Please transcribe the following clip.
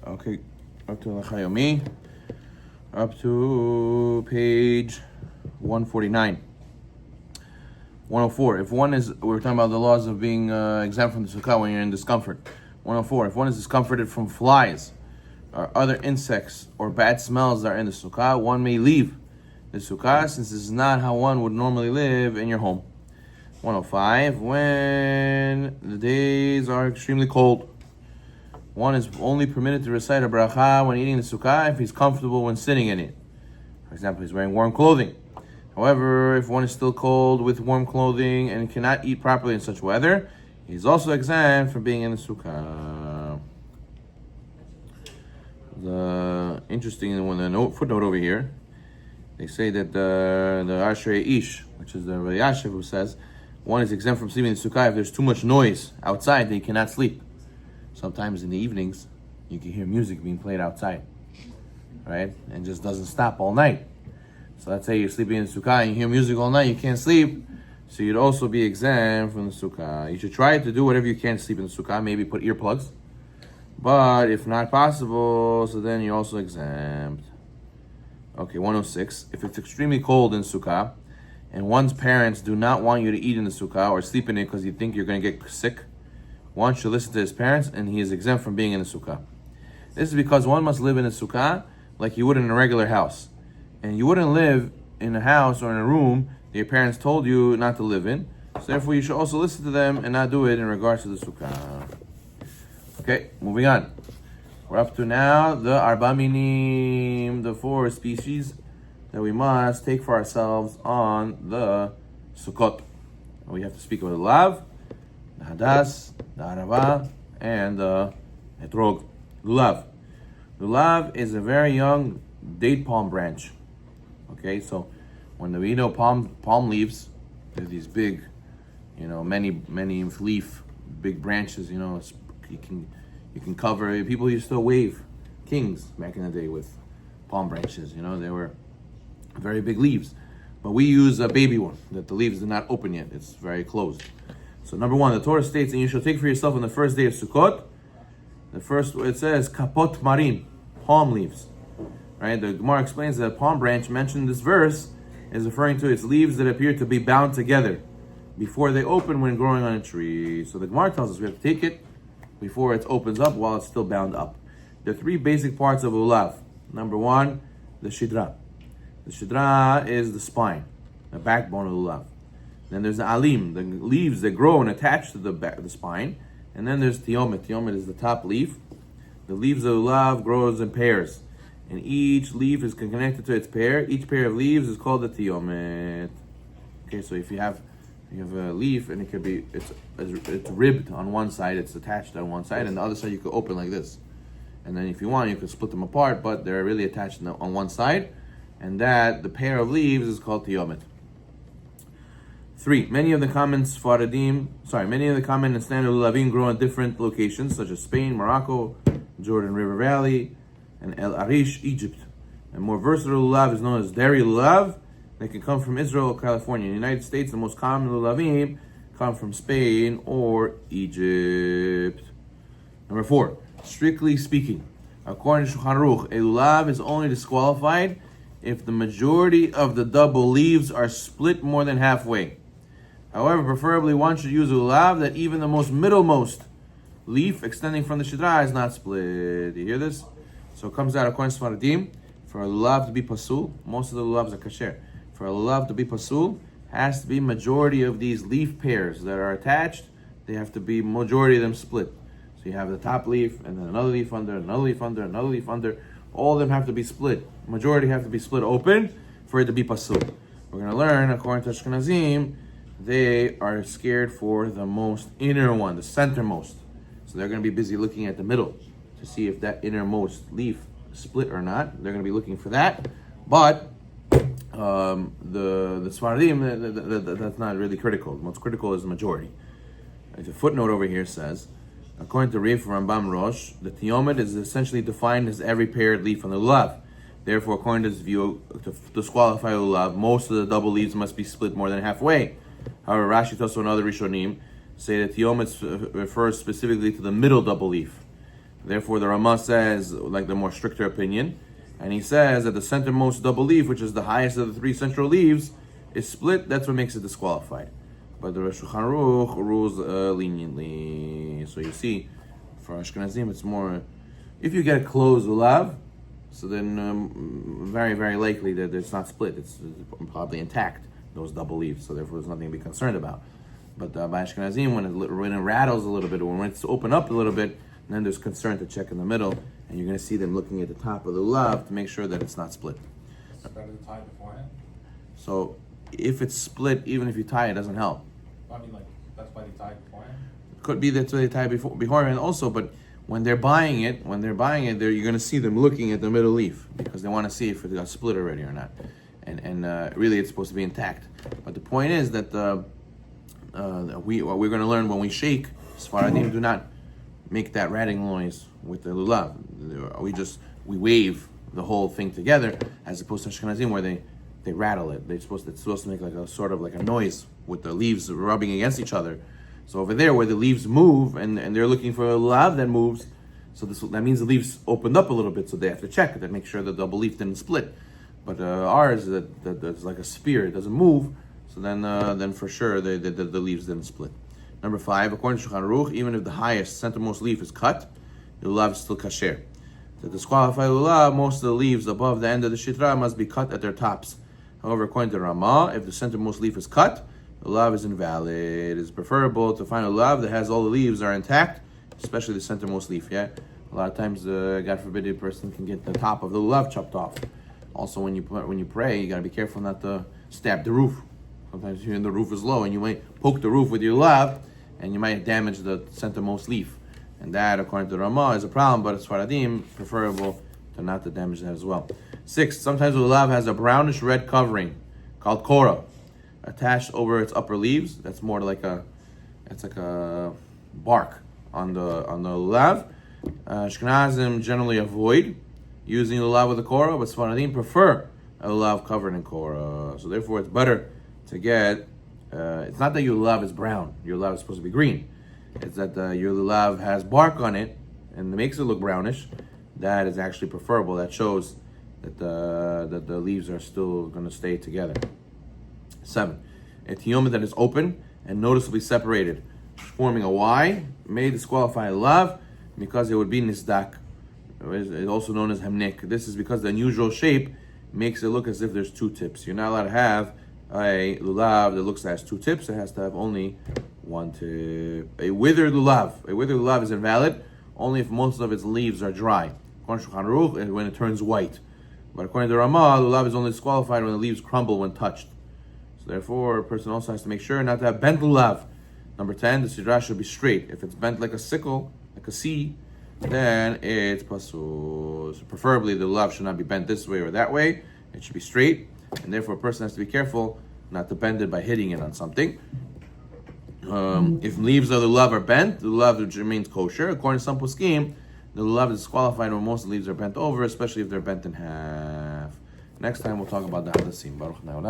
Okay, up to Halacha Yomi, up to page 149. 104. If one is, we're talking about the laws of being exempt from the sukkah when you're in discomfort. 104. If one is discomforted from flies or other insects or bad smells that are in the sukkah, one may leave the sukkah since this is not how one would normally live in your home. 105. When the days are extremely cold, one is only permitted to recite a bracha when eating the sukkah if he's comfortable when sitting in it. For example, he's wearing warm clothing. However, if one is still cold with warm clothing and cannot eat properly in such weather, he's also exempt from being in the sukkah. The interesting one, the footnote over here, they say that the Ashrei Ish, which is the Rabbi Yashiv, who says one is exempt from sleeping in the sukkah if there's too much noise outside that he cannot sleep. Sometimes in the evenings, you can hear music being played outside, right? And just doesn't stop all night. So let's say you're sleeping in the sukkah and you hear music all night, you can't sleep, so you'd also be exempt from the sukkah. You should try to do whatever you can to sleep in the sukkah, maybe put earplugs. But if not possible, so then you're also exempt. Okay, 106. If it's extremely cold in sukkah, and one's parents do not want you to eat in the sukkah or sleep in it because you think you're going to get sick, one should listen to his parents and he is exempt from being in the sukkah. This is because one must live in a sukkah like you would in a regular house. And you wouldn't live in a house or in a room that your parents told you not to live in. So therefore you should also listen to them and not do it in regards to the sukkah. Okay, moving on. We're up to now the Arba Minim, the 4 species that we must take for ourselves on the Sukkot. We have to speak about the Lulav, the Hadas, the Arava, and the Etrog. Lulav. Lulav is a very young date palm branch. Okay, so when we know palm leaves, they're these big, many leaf, big branches. You can cover. People used to wave kings back in the day with palm branches. They were very big leaves. But we use a baby one that the leaves are not open yet. It's very closed. So number 1, the Torah states, and you shall take for yourself on the first day of Sukkot. The first, it says, kapot marim, palm leaves. Right? The Gemara explains that palm branch mentioned in this verse is referring to its leaves that appear to be bound together before they open when growing on a tree. So the Gemara tells us we have to take it before it opens up while it's still bound up. There are 3 basic parts of Lulav. Number 1, the shidra. The shidra is the spine, the backbone of Lulav. Then there's the alim, the leaves that grow and attach to the spine. And then there's tiomet. Tiomet is the top leaf. The leaves of Lulav grows in pairs. And each leaf is connected to its pair. Each pair of leaves is called the tiomet. Okay, so if you have a leaf and it's ribbed on one side, it's attached on one side, and the other side you could open like this. And then if you want, you could split them apart, but they're really attached on one side. And the pair of leaves is called tiomet. 3. Many of the common and standard lulavim grow in different locations, such as Spain, Morocco, Jordan River Valley, and El Arish, Egypt. And more versatile lulav is known as dairy lulav that can come from Israel or California. In the United States, the most common lulavim come from Spain or Egypt. Number 4. Strictly speaking, according to Shulchan Aruch, a lulav is only disqualified if the majority of the double leaves are split more than halfway. However, preferably one should use a lulav that even the most middlemost leaf extending from the shidra is not split. You hear this? So it comes out according to Sfaradim, for a lulav to be pasul, most of the lulavs are kasher. For a lulav to be pasul, has to be majority of these leaf pairs that are attached, they have to be majority of them split. So you have the top leaf, and then another leaf under, another leaf under, another leaf under. All of them have to be split. Majority have to be split open for it to be pasul. We're going to learn, according to Ashkenazim, they are scared for the most inner one, the centermost. So they're going to be busy looking at the middle to see if that innermost leaf split or not. They're going to be looking for that. But the Sfaradim, that's not really critical. The most critical is the majority. The footnote over here says, according to Reif Rambam Rosh, the tiomet is essentially defined as every paired leaf on the lulav. Therefore, according to this view, to disqualify the lulav, most of the double leaves must be split more than halfway. However, Rashi, Tosso, and other Rishonim say that tiomet refers specifically to the middle double leaf. Therefore, the Ramah says, like the more stricter opinion, and he says that the centermost double leaf, which is the highest of the three central leaves, is split. That's what makes it disqualified. But the Shulchan Aruch rules leniently. So you see, for Ashkenazim, it's more, if you get a closed lulav, so then very, very likely that it's not split. It's probably intact, those double leaves. So therefore, there's nothing to be concerned about. But by Ashkenazim, when it rattles a little bit, or when it's open up a little bit, then there's concern to check in the middle, and you're going to see them looking at the top of the lulav to make sure that it's not split. It's better to tie beforehand? So if it's split, even if you tie it, doesn't help. I mean, like, that's why they tie beforehand? Could be that's why they tie beforehand also, but when they're buying it, you're going to see them looking at the middle leaf because they want to see if it got split already or not. And really, it's supposed to be intact. But the point is that what we're going to learn when we shake, Sfaradim do not make that rattling noise with the lulav. We wave the whole thing together, as opposed to Ashkenazim where they rattle it. It's supposed to make like a sort of like a noise with the leaves rubbing against each other. So over there where the leaves move and they're looking for a lulav that moves, so that means the leaves opened up a little bit, so they have to check to make sure that the double leaf didn't split. But ours, that's like a spear, it doesn't move, so then for sure the leaves didn't split. Number 5, according to Shulchan Aruch, even if the highest centermost leaf is cut, the lulav is still kasher. To disqualify lulav, most of the leaves above the end of the shitra must be cut at their tops. However, according to Ramah, if the centermost leaf is cut, the lulav is invalid. It is preferable to find a lulav that has all the leaves are intact, especially the centermost leaf. Yeah, a lot of times, God forbid, a person can get the top of the lulav chopped off. Also, when you pray, you gotta be careful not to stab the roof. Sometimes the roof is low, and you might poke the roof with your lulav, and you might damage the centermost leaf. And that, according to Ramah, is a problem, but it's Faradim, preferable to not to damage that as well. 6, sometimes the lulav has a brownish red covering called kora attached over its upper leaves. That's more like a bark on the lulav. Ashkenazim generally avoid using lulav with a kora, but Sfaradim prefer a lulav covered in kora. So therefore, it's better to get. It's not that your lulav is brown. Your lulav is supposed to be green. It's that your lulav has bark on it and it makes it look brownish. That is actually preferable. That shows that the leaves are still going to stay together. 7, a Yomi that is open and noticeably separated, forming a Y, may disqualify lulav because it would be nisdak. It's also known as hemnik. This is because the unusual shape makes it look as if there's 2 tips. You're not allowed to have a lulav that looks like it has 2 tips. It has to have only 1 tip. A withered lulav is invalid only if most of its leaves are dry. According to Shulchan Aruch, when it turns white. But according to Ramah, lulav is only disqualified when the leaves crumble when touched. So therefore, a person also has to make sure not to have bent lulav. Number 10, the sidra should be straight. If it's bent like a sickle, like a C, then it's pasul. So preferably the lulav should not be bent this way or that way. It should be straight, and therefore a person has to be careful not to bend it by hitting it on something. If leaves of the lulav are bent, the lulav remains kosher. According to some poskim, the lulav is disqualified when most of the leaves are bent over, especially if they're bent in half. Next time we'll talk about the hadasim. Baruch Na'olam.